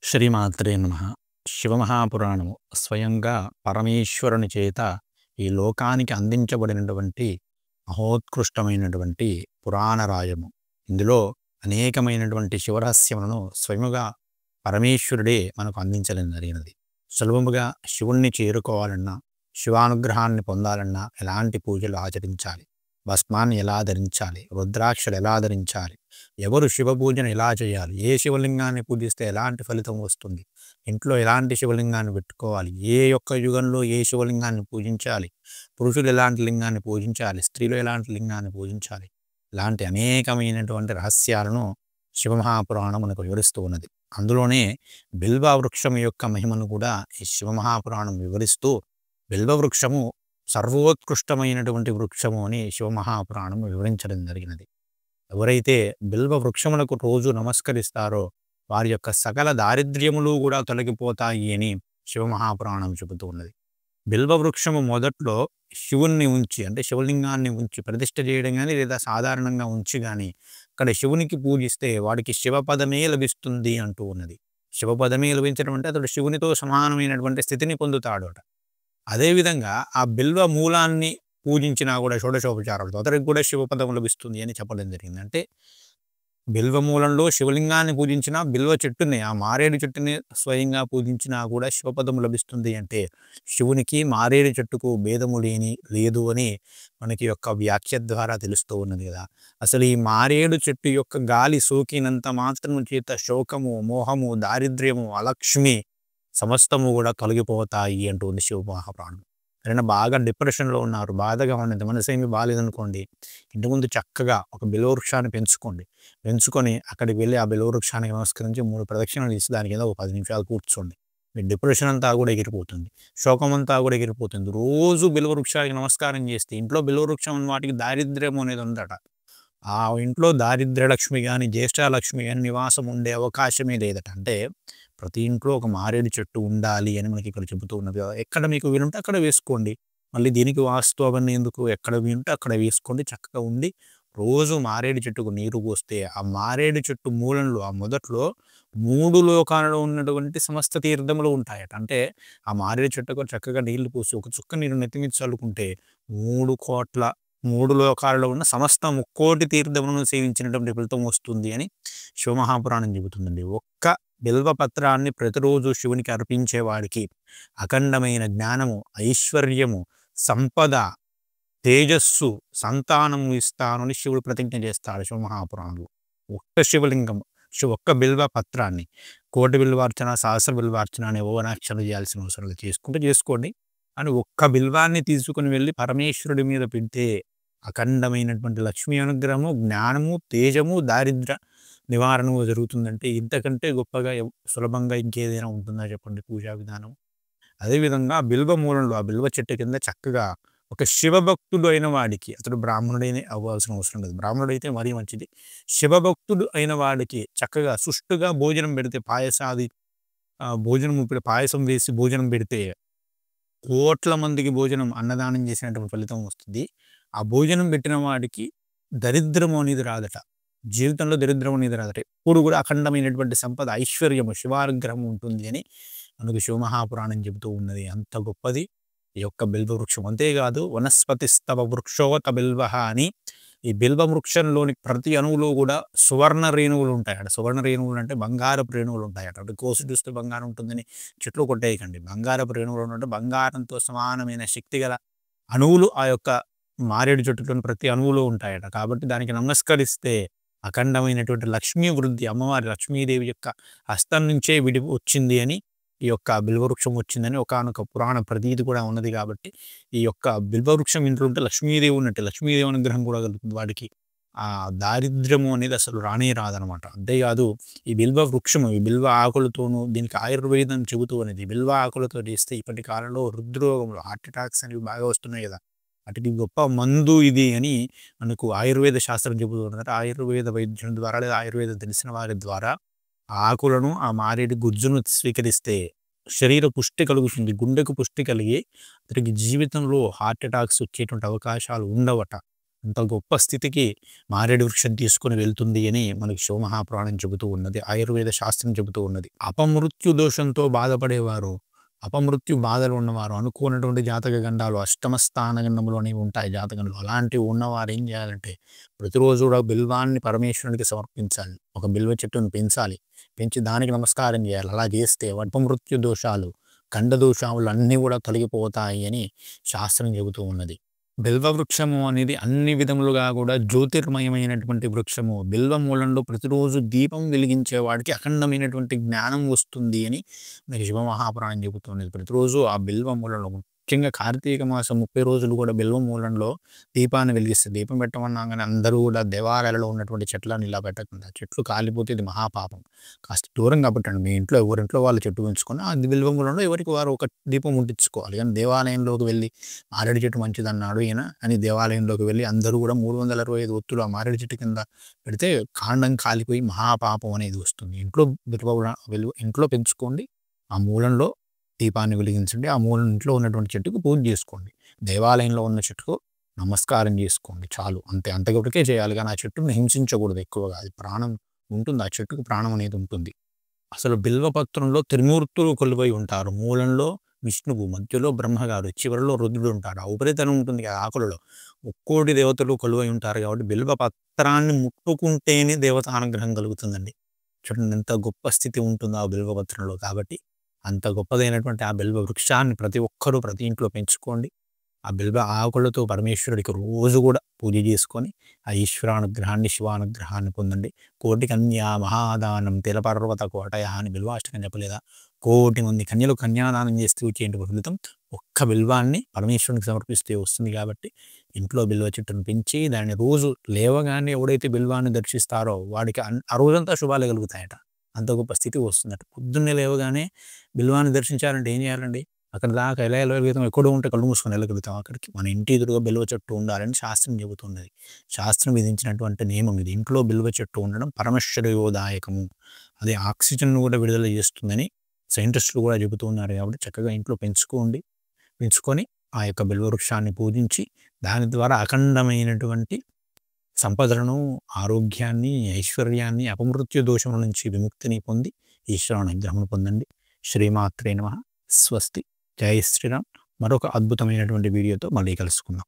శ్రీమాత్రే నమః. శివమహాపురాణము స్వయంగా పరమేశ్వరుని చేత ఈ లోకానికి అందించబడినటువంటి మహోత్కృష్టమైనటువంటి పురాణరాయము. ఇందులో అనేకమైనటువంటి శివరహస్యములను స్వయముగా పరమేశ్వరుడే మనకు అందించడం జరిగినది. సులభముగా శివుణ్ణి చేరుకోవాలన్నా, శివానుగ్రహాన్ని పొందాలన్నా ఎలాంటి పూజలు ఆచరించాలి, భస్మాన్ని ఎలా ధరించాలి, రుద్రాక్షలు ఎలా ధరించాలి, ఎవరు శివ పూజను ఎలా చేయాలి, ఏ శివలింగాన్ని పూజిస్తే ఎలాంటి ఫలితం వస్తుంది, ఇంట్లో ఎలాంటి శివలింగాన్ని పెట్టుకోవాలి, ఏ యొక్క యుగంలో ఏ శివలింగాన్ని పూజించాలి, పురుషులు ఎలాంటి లింగాన్ని పూజించాలి, స్త్రీలు ఎలాంటి లింగాన్ని పూజించాలి, ఇలాంటి అనేకమైనటువంటి రహస్యాలను శివమహాపురాణం మనకు వివరిస్తూ ఉన్నది. అందులోనే బిల్వ వృక్షం యొక్క మహిమను కూడా ఈ శివమహాపురాణం వివరిస్తూ, బిల్వ వృక్షము సర్వోత్కృష్టమైనటువంటి వృక్షము అని శివమహాపురాణం వివరించడం జరిగినది. ఎవరైతే బిల్వ వృక్షములకు రోజు నమస్కరిస్తారో వారి యొక్క సకల దారిద్ర్యములు కూడా తొలగిపోతాయి అని శివమహాపురాణం చెబుతూ ఉన్నది. బిల్వ వృక్షము మొదట్లో శివుణ్ణి ఉంచి, అంటే శివలింగాన్ని ఉంచి ప్రతిష్ఠ చేయడం కానీ, లేదా సాధారణంగా ఉంచి కానీ అక్కడ శివునికి పూజిస్తే వాడికి శివపదమే లభిస్తుంది అంటూ ఉన్నది. శివపదమే లభించడం అంటే అతడు శివునితో సమానమైనటువంటి స్థితిని పొందుతాడు అట. అదేవిధంగా ఆ బిల్వ మూలాన్ని పూజించినా కూడా షోడశోపచారాలతో అతనికి కూడా శివపదం లభిస్తుంది అని చెప్పడం జరిగింది. అంటే బిల్వ మూలంలో శివలింగాన్ని పూజించినా, బిల్వ చెట్టుని, ఆ మారేడు చెట్టుని స్వయంగా పూజించినా కూడా శివపదం లభిస్తుంది. అంటే శివునికి మారేడు చెట్టుకు భేదము లేదు అని మనకి యొక్క వ్యాఖ్య ద్వారా తెలుస్తూ ఉన్నది కదా. అసలు ఈ మారేడు చెట్టు యొక్క గాలి సోకినంత మాత్రం చేత శోకము, మోహము, దారిద్ర్యము, అలక్ష్మి సమస్తము కూడా తొలగిపోతాయి అంటుంది శివమహాపురాణం. ఎవరైనా బాగా డిప్రెషన్లో ఉన్నారు, బాధగా ఉన్నది, మనసేమి బాగాలేదనుకోండి, ఇంటి ముందు చక్కగా ఒక బిల్వవృక్షాన్ని పెంచుకొని అక్కడికి వెళ్ళి ఆ బిల్వవృక్షానికి నమస్కరించి 3 ప్రదక్షిణలు తీసి దాని కింద ఒక 10 నిమిషాలు కూర్చోండి. మీ డిప్రెషన్ అంతా కూడా ఎగిరిపోతుంది, శోకం అంతా కూడా ఎగిరిపోతుంది. రోజు బిల్వవృక్షానికి నమస్కారం చేస్తే, ఇంట్లో బిల్వవృక్షం వాటికి దారిద్ర్యం అనేది ఉందట, ఆ ఇంట్లో దారిద్ర్య లక్ష్మి కానీ, జ్యేష్ఠలక్ష్మి కానీ నివాసం ఉండే అవకాశమే లేదట. అంటే ప్రతి ఇంట్లో ఒక మారేడు చెట్టు ఉండాలి అని మనకి ఇక్కడ చెబుతూ ఉన్నది. ఎక్కడ మీకు వీలుంటే అక్కడ వేసుకోండి. మళ్ళీ దీనికి వాస్తు అవన్నీ ఎందుకు, ఎక్కడ వీలుంటే అక్కడ వేసుకోండి. చక్కగా ఉండి రోజు మారేడు చెట్టుకు నీరు పోస్తే ఆ మారేడు చెట్టు మూలంలో, ఆ మొదట్లో 3 లోకాలలో ఉన్నటువంటి సమస్త తీర్థములు ఉంటాయట. అంటే ఆ మారేడు చెట్టుకు చక్కగా నీళ్లు పోసి ఒక చుక్క నీరు నెత్తిమీద చల్లుకుంటే 3 లోకాలలో ఉన్న సమస్త 3,000,000 తీర్థములను సేవించినటువంటి ఫలితం వస్తుంది అని శివమహాపురాణం చెబుతుందండి. ఒక్క బిల్వపత్రాన్ని ప్రతిరోజు శివునికి అర్పించేవాడికి అఖండమైన జ్ఞానము, ఐశ్వర్యము, సంపద, తేజస్సు, సంతానము ఇస్తాను అని శివుడు ప్రతిజ్ఞ చేస్తాడు శివమహాపురాణంలో. ఒక్క శివలింగం, ఒక్క బిల్వ పత్రాన్ని, కోటి బిల్వార్చన, సహస్ర బిల్వార్చన అనే ఓవనాక్షలు చేయాల్సిన అవసరం లేదు, చేసుకోండి అని ఒక్క బిల్వాన్ని తీసుకుని వెళ్ళి పరమేశ్వరుడి మీద పెడితే అఖండమైనటువంటి లక్ష్మీ అనుగ్రహము, జ్ఞానము, తేజము, దారిద్ర్య నివారణము జరుగుతుందంటే ఇంతకంటే గొప్పగా సులభంగా ఇంకేదైనా ఉంటుందా చెప్పండి పూజా విధానం. అదేవిధంగా బిల్వ మూలంలో, ఆ బిల్వ చెట్టు కింద చక్కగా ఒక శివభక్తుడు అయిన వాడికి, అతడు బ్రాహ్మణుడైన అవ్వాల్సిన అవసరం లేదు, బ్రాహ్మణుడైతే మరీ మంచిది, శివభక్తుడు అయిన వాడికి చక్కగా సుష్టుగా భోజనం పెడితే, పాయసం వేసి భోజనం పెడితే కోట్ల మందికి భోజనం, అన్నదానం చేసినటువంటి ఫలితం వస్తుంది. ఆ భోజనం పెట్టిన వాడికి దరిద్రము అనేది రాదట, జీవితంలో దరిద్రం అనేది రాదట. ఎప్పుడు కూడా అఖండమైనటువంటి సంపద, ఐశ్వర్యము, శివానుగ్రహం ఉంటుంది అని మనకు శివమహాపురాణం చెబుతూ ఉన్నది. అంత గొప్పది ఈ యొక్క బిల్వ వృక్షం. అంతేకాదు వనస్పతిస్తవ వృక్షోత బిల్వః అని ఈ బిల్వ వృక్షంలోని ప్రతి అణువులో కూడా సువర్ణ రేణువులు ఉంటాయట. సువర్ణ రేణువులు అంటే బంగారపు రేణువులు ఉంటాయట. అంటే కోసి చూస్తే బంగారం ఉంటుందని చెట్లు కొట్టేయకండి. బంగారపు రేణువులు అంటే బంగారంతో సమానమైన శక్తి గల అణువులు ఆ యొక్క మారేడు చెట్టులోని ప్రతి అణువులో ఉంటాయట. కాబట్టి దానికి నమస్కరిస్తే అఖండమైనటువంటి లక్ష్మీ వృద్ధి, అమ్మవారి లక్ష్మీదేవి యొక్క హస్తం నుంచే వచ్చింది అని, ఈ యొక్క బిల్వవృక్షం వచ్చిందని ఒకానొక పురాణ ప్రతీతి కూడా ఉన్నది. కాబట్టి ఈ యొక్క బిల్వవృక్షం ఇంట్లో ఉంటే లక్ష్మీదేవి ఉన్నట్టే, లక్ష్మీదేవి అనుగ్రహం కూడా కలుగుతుంది వాడికి. ఆ దారిద్ర్యము అనేది అసలు రానే రాదనమాట. అంతేకాదు ఈ బిల్వ వృక్షము, ఈ బిల్వ ఆకులతోనూ, దీనికి ఆయుర్వేదం చెబుతూ అనేది, బిల్వ ఆకులతో చేస్తే ఇప్పటి కాలంలో హృద్రోగములు, హార్ట్ అటాక్స్ అనేవి బాగా వస్తున్నాయి కదా, వాటికి గొప్ప మందు ఇది అని మనకు ఆయుర్వేద శాస్త్రం చెబుతూ ఉన్నది. ఆయుర్వేద వైద్యుని ద్వారా, లేదా ఆయుర్వేదం తెలిసిన వారి ద్వారా ఆకులను, ఆ మారేడు గుజ్జును స్వీకరిస్తే శరీర పుష్టి కలుగుతుంది, గుండెకు పుష్టి కలిగి అతనికి జీవితంలో హార్ట్ అటాక్స్ వచ్చేటువంటి అవకాశాలు ఉండవట. అంత గొప్ప స్థితికి మారేడు వృక్షం తీసుకొని వెళ్తుంది అని మనకి శివమహాపురాణం చెబుతూ ఉన్నది. ఆయుర్వేద శాస్త్రం చెబుతూ ఉన్నది. అపమృత్యు దోషంతో బాధపడేవారు, అపమృత్యు బాధలు ఉన్నవారు, అనుకోనటువంటి జాతక గండాలు అష్టమ స్థాన గండంలో అనేవి ఉంటాయి జాతకంలో. అలాంటివి ఉన్నవారు ఏం చేయాలంటే ప్రతిరోజు కూడా బిల్వాన్ని పరమేశ్వరునికి సమర్పించాలి. ఒక బిల్వ చెట్టును పెంచాలి. పెంచి దానికి నమస్కారం చేయాలి. అలా చేస్తే అపమృత్యు దోషాలు, ఖండ దోషాలు అన్నీ కూడా తొలగిపోతాయి అని శాస్త్రం చెబుతూ ఉన్నది. బిల్వ వృక్షము అనేది అన్ని విధములుగా కూడా జ్యోతిర్మయమైనటువంటి వృక్షము. బిల్వ మూలంలో ప్రతిరోజు దీపం వెలిగించే వాడికి అఖండమైనటువంటి జ్ఞానం వస్తుంది అని మనకి శివమహాపురాణం చెబుతున్నది. ప్రతిరోజు ఆ బిల్వ మూలంలో ముఖ్యంగా కార్తీక మాసం 30 రోజులు కూడా బిల్వ మూలంలో దీపాన్ని వెలిగిస్తే, దీపం పెట్టమన్నాగానే అందరూ కూడా దేవాలయాలలో ఉన్నటువంటి చెట్లను ఇలా పెట్టకుండా, చెట్లు కాలిపోతే ఇది మహాపాపం. కాస్త దూరంగా పెట్టండి. మీ ఇంట్లో ఎవరింట్లో వాళ్ళు చెట్టు పెంచుకొని ఆ బిల్వ మూలంలో ఎవరికి వారు ఒక దీపం ముట్టించుకోవాలి. కానీ దేవాలయంలోకి వెళ్ళి మారేడు చెట్టు మంచిదన్నాడు ఈయన అని దేవాలయంలోకి వెళ్ళి అందరూ కూడా 365 ఒత్తులు ఆ మారేడు చెట్టు కింద పెడితే కాండం కాలిపోయి మహాపాపం అనేది వస్తుంది. ఇంట్లో పెంచుకోండి. ఆ మూలంలో దీపాన్ని వెలిగించండి. ఆ ఇంట్లో ఉన్నటువంటి చెట్టుకు పూజ చేసుకోండి. దేవాలయంలో ఉన్న చెట్టుకు నమస్కారం చేసుకోండి చాలు. అంతే, అంతవరకే చేయాలి. కానీ ఆ చెట్టును హింసించకూడదు ఎక్కువగా. అది ప్రాణం ఉంటుంది. ఆ చెట్టుకు ప్రాణం అనేది ఉంటుంది. అసలు బిల్వపత్రంలో త్రిమూర్తులు కొలువై ఉంటారు. మూలంలో విష్ణువు, మధ్యలో బ్రహ్మగారు, చివరిలో రుద్రుడు ఉంటారు. ఆ ఉపరితలం ఉంటుంది కదా ఆకులలో, ఒక్కోటి దేవతలు కొలువై ఉంటారు. కాబట్టి బిల్వ పత్రాన్ని ముట్టుకుంటేనే దేవత అనుగ్రహం కలుగుతుందండి. చూడండి ఎంత గొప్ప స్థితి ఉంటుందో ఆ బిల్వపత్రంలో. కాబట్టి అంత గొప్పదైనటువంటి ఆ బిల్వ వృక్షాన్ని ప్రతి ఒక్కరూ ప్రతి ఇంట్లో పెంచుకోండి. ఆ బిల్వ ఆకులతో పరమేశ్వరుడికి రోజు కూడా పూజ చేసుకొని ఆ ఈశ్వరానుగ్రహాన్ని, శివానుగ్రహాన్ని పొందండి. కోటి కన్యా మహాదానం తిలపర్వత కోటయ అని బిల్వాష్టకం చెప్పలేదా? కోటి మంది కన్యలు కన్యాదానం చేస్తే వచ్చేంటి ఫలితం ఒక్క బిల్వాన్ని పరమేశ్వరునికి సమర్పిస్తే వస్తుంది. కాబట్టి ఇంట్లో బిల్వ చెట్టును పెంచి దాన్ని రోజు లేవగానే ఎవడైతే బిల్వాన్ని దర్శిస్తారో వాడికి ఆ రోజంతా శుభాలు కలుగుతాయట. అంత గొప్ప స్థితి వస్తుందట. పొద్దున్నే లేవగానే బిల్వాన్ని దర్శించాలంటే ఏం చేయాలండి? అక్కడ దాకా ఎలా వెళ్ళగలుగుతాం? ఎక్కడో ఉంటే కళ్ళు మూసుకొని వెళ్ళగలుగుతాం అక్కడికి? మన ఇంటి ఎదురుగా బిల్వ చెట్టు ఉండాలని శాస్త్రం చెబుతున్నది. శాస్త్రం విధించినటువంటి నియమం ఇది. ఇంట్లో బిల్వ చెట్టు ఉండడం పరమశ్రేయోదాయకము. అది ఆక్సిజన్ను కూడా విడుదల చేస్తుందని సైంటిస్టులు కూడా చెబుతూ ఉన్నారు. కాబట్టి చక్కగా ఇంట్లో పెంచుకొని ఆ యొక్క బిల్వ వృక్షాన్ని పూజించి దాని ద్వారా అఖండమైనటువంటి సంపదలను, ఆరోగ్యాన్ని, ఐశ్వర్యాన్ని, అపమృత్యు దోషముల నుంచి విముక్తిని పొంది ఈశ్వరానుగ్రహం పొందండి. శ్రీమాత్రే నమః. స్వస్తి. జై శ్రీరామ్. మరొక అద్భుతమైనటువంటి వీడియోతో మళ్ళీ కలుసుకుందాం.